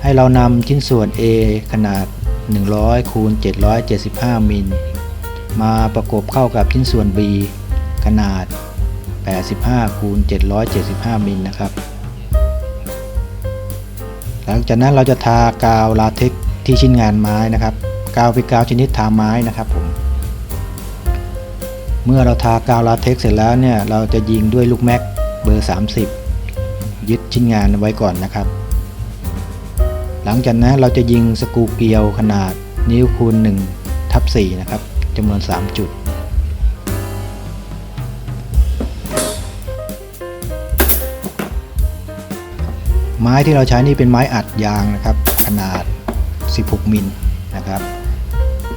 ให้เรานำชิ้นส่วน A ขนาด100คูณ775มิลมาประกบเข้ากับชิ้นส่วน B ขนาด85คูณ775มิลนะครับหลังจากนั้นเราจะทากาวลาเท็กซ์ที่ชิ้นงานไม้นะครับกาวเป็นกาวชนิดทาไม้นะครับผมเมื่อเราทากาวลาเท็กซ์เสร็จแล้วเนี่ยเราจะยิงด้วยลูกแม็กเบอร์30ยึดชิ้นงานไว้ก่อนนะครับหลังจากนั้นเราจะยิงสกรูเกลียวขนาดนิ้วคูณ1/4นะครับจำนวน3จุดไม้ที่เราใช้นี่เป็นไม้อัดยางนะครับขนาด16มิลนะครับ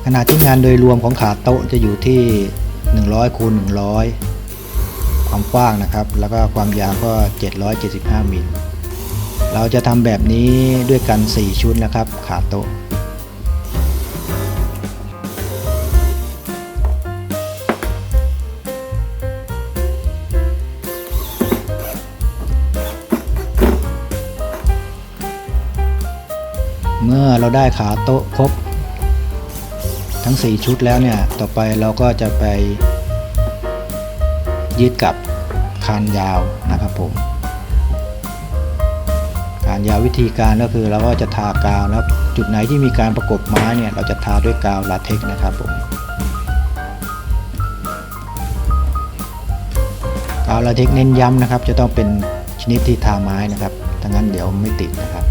ขนาดชิ้นงานโดยรวมของขาโต๊ะจะอยู่ที่100คูณ100ความกว้างนะครับแล้วก็ความยาวก็775มิลเราจะทำแบบนี้ด้วยกัน4ชุดนะครับขาโต๊ะเมื่อเราได้ขาโต๊ะครบทั้ง4ชุดแล้วเนี่ยต่อไปเราก็จะไปยึดกับคานยาวนะครับผมคานยาววิธีการก็คือเราก็จะทากาวแล้วจุดไหนที่มีการประกบไม้เนี่ยเราจะทาด้วยกาวลาเท็กซ์นะครับผมกาวลาเท็กซ์เน้นย้ำนะครับจะต้องเป็นชนิดที่ทาไม้นะครับถ้างั้นเดี๋ยวไม่ติดนะครับ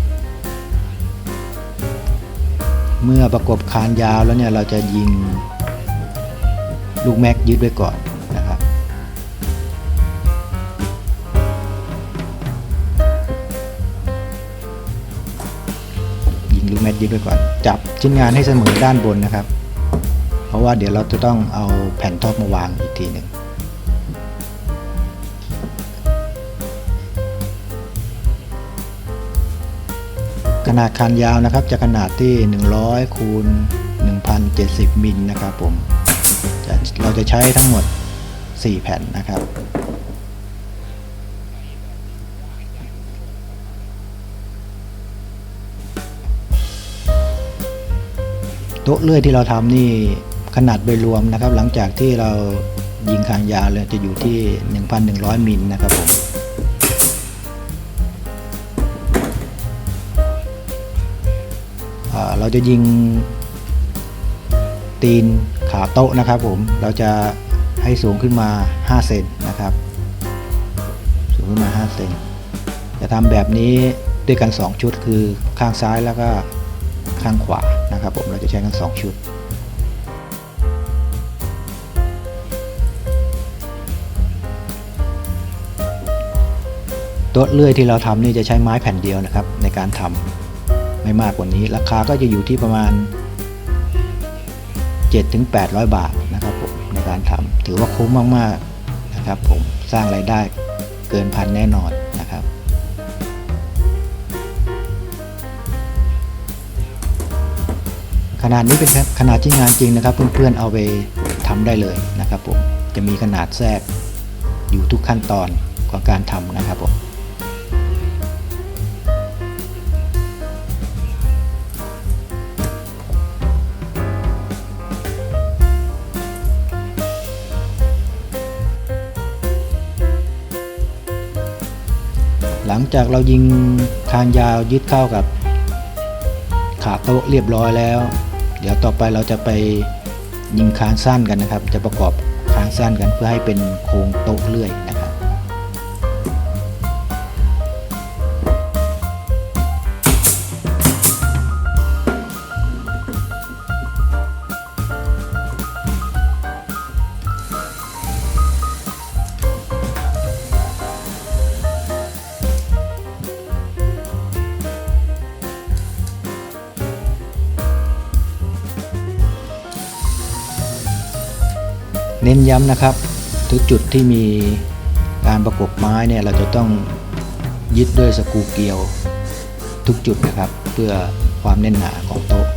เมื่อประกบคานยาวแล้วเนี่ยเราจะยิงลูกแม็กยึดไว้ก่อนนะครับยิงลูกแม็กยึดไว้ก่อนจับชิ้นงานให้เสมอด้านบนนะครับเพราะว่าเดี๋ยวเราจะต้องเอาแผ่นท็อปมาวางอีกทีหนึ่งขนาดคานยาวนะครับจะขนาดที่100คูณ1070มิลนะครับผมเราจะใช้ทั้งหมด4แผ่นนะครับโต๊ะเลื่อยที่เราทำนี่ขนาดโดยรวมนะครับหลังจากที่เรายิงคานยาวเลยจะอยู่ที่ 1,100 มิลนะครับผมเราจะยิงตีนขาโต๊ะนะครับผมเราจะให้สูงขึ้นมา5เซนนะครับสูงขึ้นมา5เซนจะทำแบบนี้ด้วยกัน2ชุดคือข้างซ้ายแล้วก็ข้างขวานะครับผมเราจะใช้กัน2ชุดโต๊ะเลื่อยที่เราทำนี่จะใช้ไม้แผ่นเดียวนะครับในการทำไม่มากกว่านี้ราคาก็จะอยู่ที่ประมาณ 700-800 บาทนะครับผมในการทำถือว่าคุ้มมากๆนะครับผมสร้างรายได้เกินพันแน่นอนนะครับขนาดนี้เป็นขนาดที่งานจริงนะครับเพื่อนๆเอาไปทำได้เลยนะครับผมจะมีขนาดแทรกอยู่ทุกขั้นตอนของการทำนะครับผมหลังจากเรายิงคานยาวยึดเข้ากับขาโต๊ะเรียบร้อยแล้วเดี๋ยวต่อไปเราจะไปยิงคานสั้นกันนะครับจะประกอบคานสั้นกันเพื่อให้เป็นโครงโต๊ะเลื่อยนะครับเน้นย้ำนะครับทุกจุดที่มีการประกบไม้เนี่ยเราจะต้องยึดด้วยสกรูเกลียวทุกจุดนะครับเพื่อความแน่นหนาของโต๊ะ ห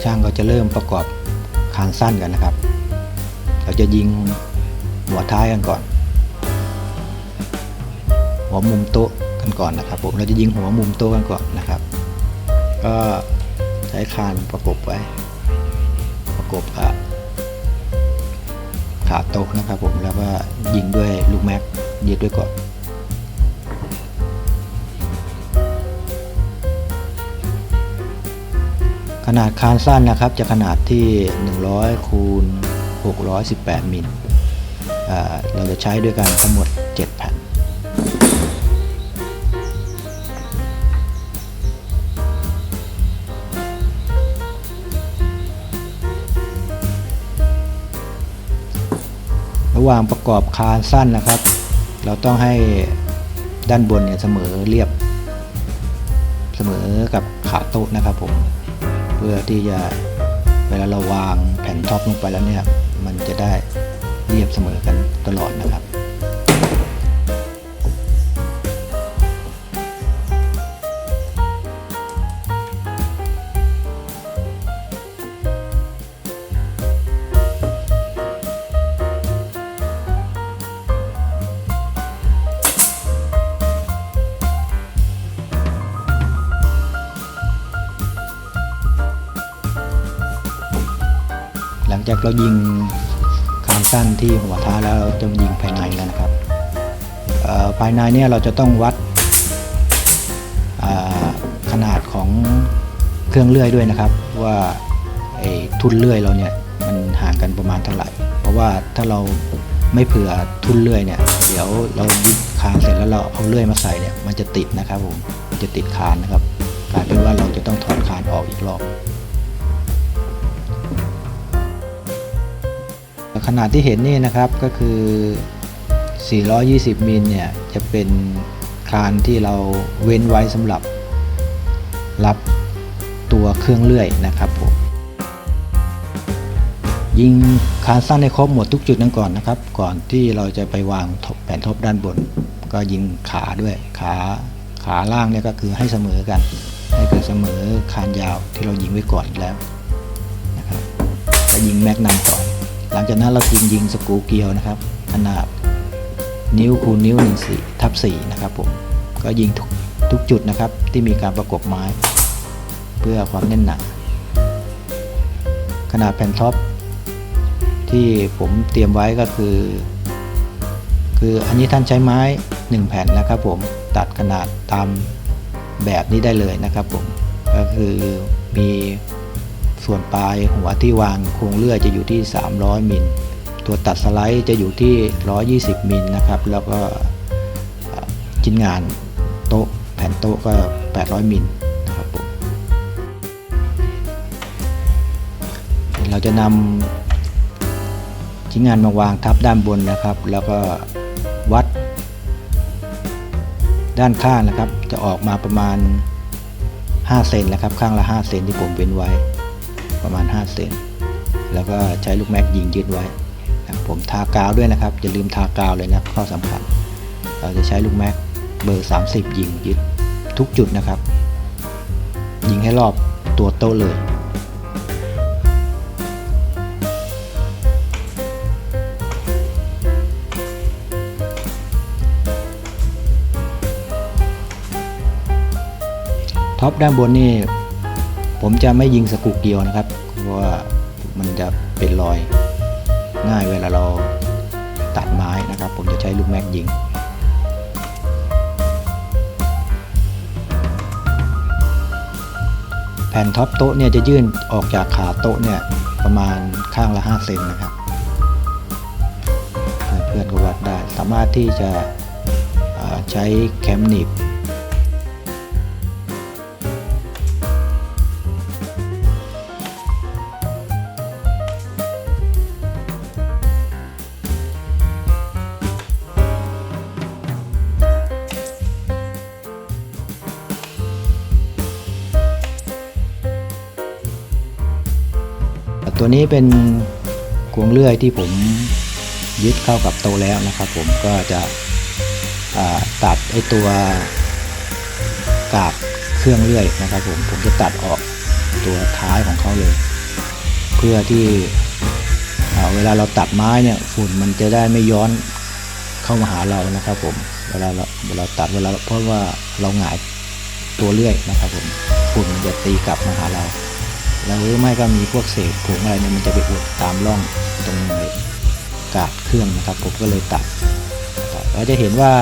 ช่างก็จะเริ่มประกอบคานสั้นกันนะครับเราจะยิงหัวท้ายกันก่อนหัวมุมโต๊ะกันก่อนนะครับผมเราจะยิงหัวมุมโต๊ะกันก่อนนะครับก็ใช้คานประกบไว้ประกบขาโต๊ะนะครับผมแล้วก็ยิงด้วยลูกแม็กยึดด้วยก่อนขนาดคานสั้นนะครับจะขนาดที่100คูณ618มิลเราจะใช้ด้วยกันทั้งหมด7แผ่นระหว่างประกอบคานสั้นนะครับเราต้องให้ด้านบนเนี่ยเสมอเรียบเสมอกับขาโต๊ะนะครับผมเพื่อที่จะเวลาเราวางแผ่นท็อปลงไปแล้วเนี่ยมันจะได้เรียบเสมอกันตลอดนะครับหลังจากเรายิงคานสั้นที่หัวท้ายแล้วเราจะยิงภายในแล้วนะครับภายในเนี่ยเราจะต้องวัดขนาดของเครื่องเลื่อยด้วยนะครับว่าทุ่นเลื่อยเราเนี่ยมันห่างกันประมาณเท่าไหร่เพราะว่าถ้าเราไม่เผื่อทุ่นเลื่อยเนี่ยเดี๋ยวเรายิงคานเสร็จแล้วเราเอาเลื่อยมาใส่เนี่ยมันจะติดนะครับผมมันจะติดคานนะครับกลายเป็นว่าเราจะต้องถอดคานออกอีกรอบขนาดที่เห็นนี่นะครับก็คือ420มิลเนี่ยจะเป็นคานที่เราเว้นไว้สำหรับรับตัวเครื่องเลื่อยนะครับผมยิงคานสั้นให้ครบหมดทุกจุดนั้นก่อนนะครับก่อนที่เราจะไปวางแผ่นท็อปด้านบนก็ยิงขาด้วยขาล่างเนี่ยก็คือให้เสมอกันให้เกิดเสมอคานยาวที่เรายิงไว้ก่อนแล้วนะครับก็ยิงแม็กนัมก่อนหลังจากนั้นเรายิงสกรูเกลียวนะครับขนาดนิ้วคูณนิ้ว1/4นะครับผมก็ยิงทุกจุดนะครับที่มีการประกบไม้เพื่อความแน่นหนาขนาดแผ่นท็อปที่ผมเตรียมไว้ก็คืออันนี้ท่านใช้ไม้1แผ่นนะครับผมตัดขนาดตามแบบนี้ได้เลยนะครับผมก็คือมีส่วนปลายหัวที่วางโครงเลื่อยจะอยู่ที่300มิลตัวตัดสไลด์จะอยู่ที่120มิลนะครับแล้วก็ชิ้นงานโต๊ะแผ่นโต๊ะก็800มิลนะครับผมเราจะนำชิ้นงานมาวางทับด้านบนนะครับแล้วก็วัดด้านข้างนะครับจะออกมาประมาณ5เซนนะครับข้างละ5เซนที่ผมเว้นไว้ประมาณ5เซนแล้วก็ใช้ลูกแม็กยิงยึดไว้ผมทากาวด้วยนะครับอย่าลืมทากาวเลยนะข้อสำคัญเราจะใช้ลูกแม็กเบอร์30ยิงยึดทุกจุดนะครับยิงให้รอบตัวโต๊ะเลยท็อปด้านบนนี่ผมจะไม่ยิงสกรูเกลียวนะครับเพราะว่ามันจะเป็นรอยง่ายเวลาเราตัดไม้นะครับผมจะใช้ลูกแม็กยิงแผ่นท็อปโต๊ะเนี่ยจะยื่นออกจากขาโต๊ะเนี่ยประมาณข้างละ5เซนนะครับเพื่อนๆก็วัดได้สามารถที่จะใช้แคมหนีบตัวนี้เป็นกวงเลื่อยที่ผมยึดเข้ากับโต๊ะแล้วนะครับผมก็จะตัดไอตัวกาบเครื่องเลื่อยนะครับผมจะตัดออกตัวท้ายของเขาเลย พื่อที่เวลาเราตัดไม้เนี่ยฝุ่นมันจะได้ไม่ย้อนเข้ามาหาเรานะครับผมเวลาตัดเพราะว่าเราหงายตัวเลื่อยนะครับผมฝุ่นมันจะตีกลับมาหาเราแล้วหรือไม่ก็มีพวกเศษผงอะไรเนี่ยมันจะไปอุดตามร่องตรงกาดเครื่องนะครับผมก็เลยตัดเราจะเห็นว่า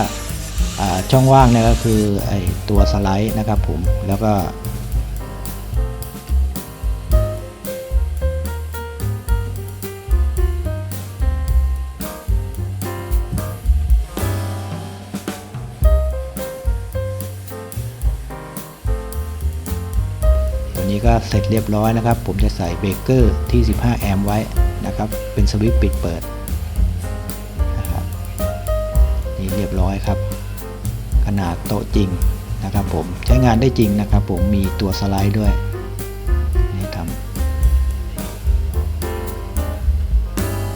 ช่องว่างเนี่ยก็คือไอตัวสไลด์นะครับผมแล้วก็ตัวนี้ก็เสร็จเรียบร้อยนะครับผมจะใส่เบรกเกอร์ที่15แอมป์ไว้นะครับเป็นสวิตช์ปิดเปิดนะครับนี่เรียบร้อยครับขนาดโต๊ะจริงนะครับผมใช้งานได้จริงนะครับผมมีตัวสไลด์ด้วยนี่ทำ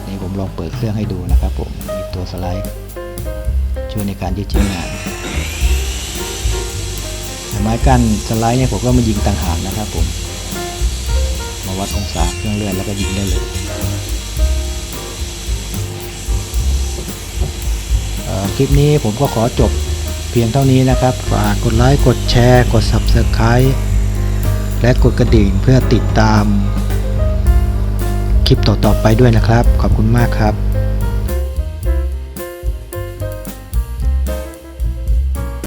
นี่ผมลองเปิดเครื่องให้ดูนะครับผมมีตัวสไลด์ช่วยในการยืดชิ้นงานไม้กั้นสไลด์เนี่ยผมก็มายิงต่างหากนะครับผมมาวัดองศาเครื่องเลื่อนแล้วก็ยิงได้เลยคลิปนี้ผมก็ขอจบเพียงเท่านี้นะครับฝากกดไลค์กดแชร์กด Subscribe และกดกระดิ่งเพื่อติดตามคลิปต่อๆไปด้วยนะครับขอบคุณมากครับ